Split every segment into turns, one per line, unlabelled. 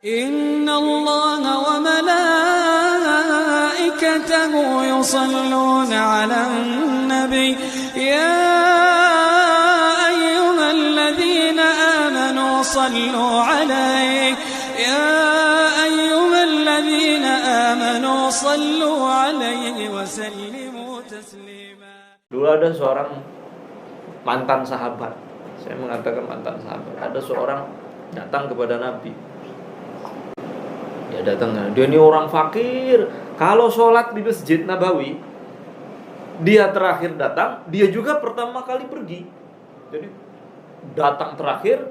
Inna Allah wa malaikatahu yusalluna 'alan nabi ya ayyuhalladzina amanu sallu 'alaihi ya ayyuhalladzina amanu sallu 'alaihi wa sallimu taslima.
Dulu ada seorang mantan sahabat. Saya mengatakan mantan sahabat. Ada seorang datang kepada Nabi. Dia datang, dia ini orang fakir. Kalau sholat di Masjid Nabawi, dia terakhir datang, dia juga pertama kali pergi. Jadi datang terakhir,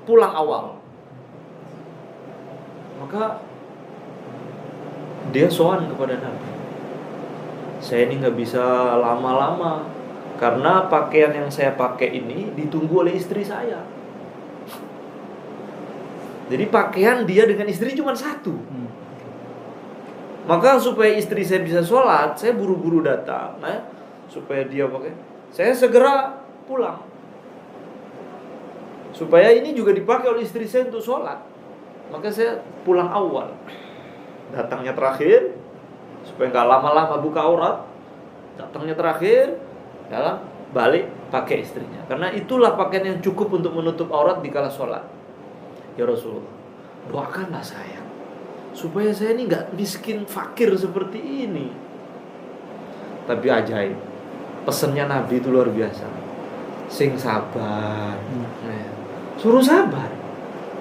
pulang awal. Maka dia sowan kepada Nabi. Saya ini gak bisa lama-lama, karena pakaian yang saya pakai ini ditunggu oleh istri saya. Jadi pakaian dia dengan istri cuma satu. Maka supaya istri saya bisa sholat, saya buru-buru datang, supaya dia pakai. Saya segera pulang, supaya ini juga dipakai oleh istri saya untuk sholat. Maka saya pulang awal, datangnya terakhir, supaya nggak lama-lama buka aurat. Datangnya terakhir, dalam balik pakai istrinya. Karena itulah pakaian yang cukup untuk menutup aurat di kala sholat. Ya Rasulullah, doakanlah saya supaya saya ini gak miskin fakir seperti ini. Tapi ajaib, pesannya Nabi itu luar biasa. Sing sabar, suruh sabar.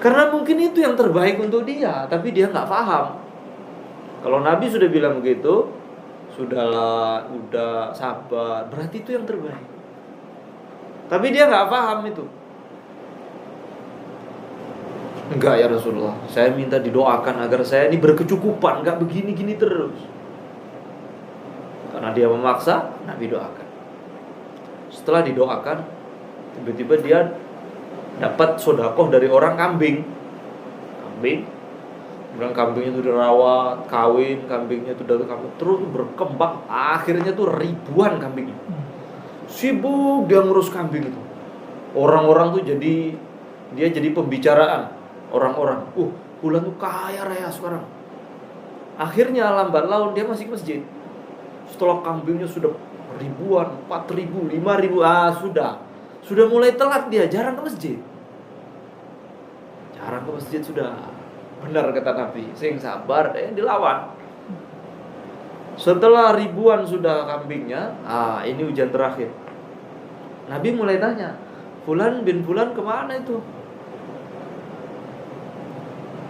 Karena mungkin itu yang terbaik untuk dia, tapi dia gak paham. Kalau Nabi sudah bilang begitu, sudahlah, udah sabar, berarti itu yang terbaik. Tapi dia gak paham itu. Enggak ya Rasulullah, saya minta didoakan agar saya ini berkecukupan, enggak begini-gini terus. Karena dia memaksa, Nabi doakan. Setelah didoakan, tiba-tiba dia dapat sedekah dari orang kambing. Kemudian kambingnya itu dirawat, kawin, kambingnya itu dari kambing terus berkembang, akhirnya tuh ribuan kambingnya. Sibuk dia ngurus kambing itu. Orang-orang tuh jadi pembicaraan. Orang-orang, bulan tuh kaya raya sekarang. Akhirnya lambat laun dia masih ke masjid. Setelah kambingnya sudah ribuan, 4.000, 5.000, sudah mulai telat dia, jarang ke masjid. Jarang ke masjid sudah. Benar kata Nabi, sing sabar dilawan. Setelah ribuan sudah kambingnya, ini hujan terakhir. Nabi mulai tanya, Fulan bin Fulan kemana itu?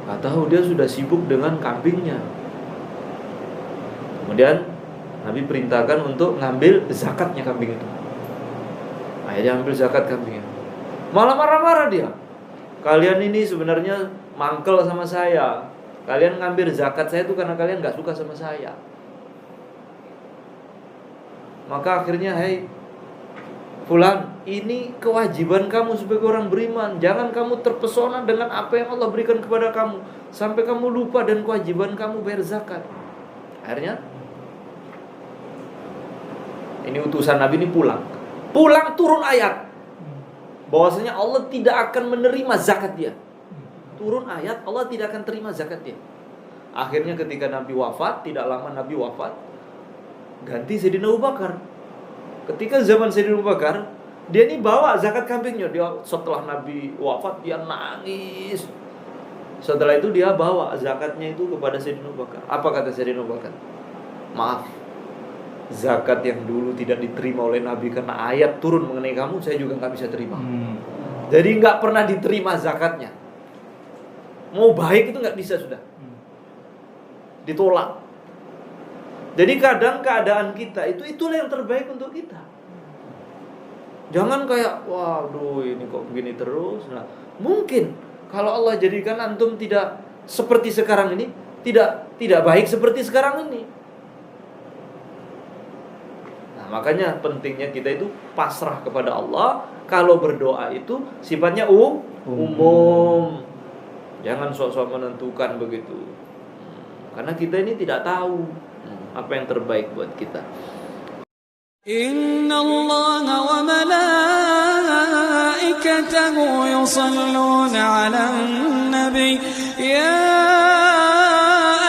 Gak tahu, dia sudah sibuk dengan kambingnya. Kemudian Nabi perintahkan untuk ngambil zakatnya kambing itu. Akhirnya ambil zakat kambingnya. Malah marah-marah dia. Kalian ini sebenarnya mangkel sama saya. Kalian ngambil zakat saya itu karena kalian gak suka sama saya. Maka akhirnya, hei Fulan, ini kewajiban kamu sebagai orang beriman. Jangan kamu terpesona dengan apa yang Allah berikan kepada kamu sampai kamu lupa dan kewajiban kamu bayar zakat. Akhirnya ini utusan Nabi ini pulang turun ayat bahwasanya Allah tidak akan menerima zakat dia. Turun ayat, Allah tidak akan terima zakat dia. Akhirnya ketika Nabi wafat, tidak lama Nabi wafat, ganti Sayyidina Abu Bakar. Ketika zaman Sayyidina Abu Bakar, dia ini bawa zakat kambingnya. Dia setelah Nabi wafat, dia nangis. Setelah itu dia bawa zakatnya itu kepada Sayyidina Abu Bakar. Apa kata Sayyidina Abu Bakar? Maaf, zakat yang dulu tidak diterima oleh Nabi karena ayat turun mengenai kamu, saya juga gak bisa terima. Jadi gak pernah diterima zakatnya. Mau baik itu gak bisa sudah, ditolak. Jadi kadang keadaan kita itulah yang terbaik untuk kita. Jangan kayak, waduh ini kok begini terus. Nah, mungkin kalau Allah jadikan antum tidak seperti sekarang ini, tidak baik seperti sekarang ini. Nah, makanya pentingnya kita itu pasrah kepada Allah. Kalau berdoa itu sifatnya umum. Jangan sok-sok menentukan begitu. Karena kita ini tidak tahu apa yang terbaik buat kita.
Inna Allah wa malaikatahu yusalluna 'alan nabi يا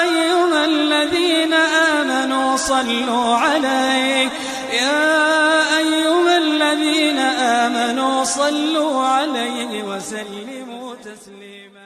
أيها الذين آمنوا صلوا عليه يا أيها الذين آمنوا صلوا عليه وسلموا تسليما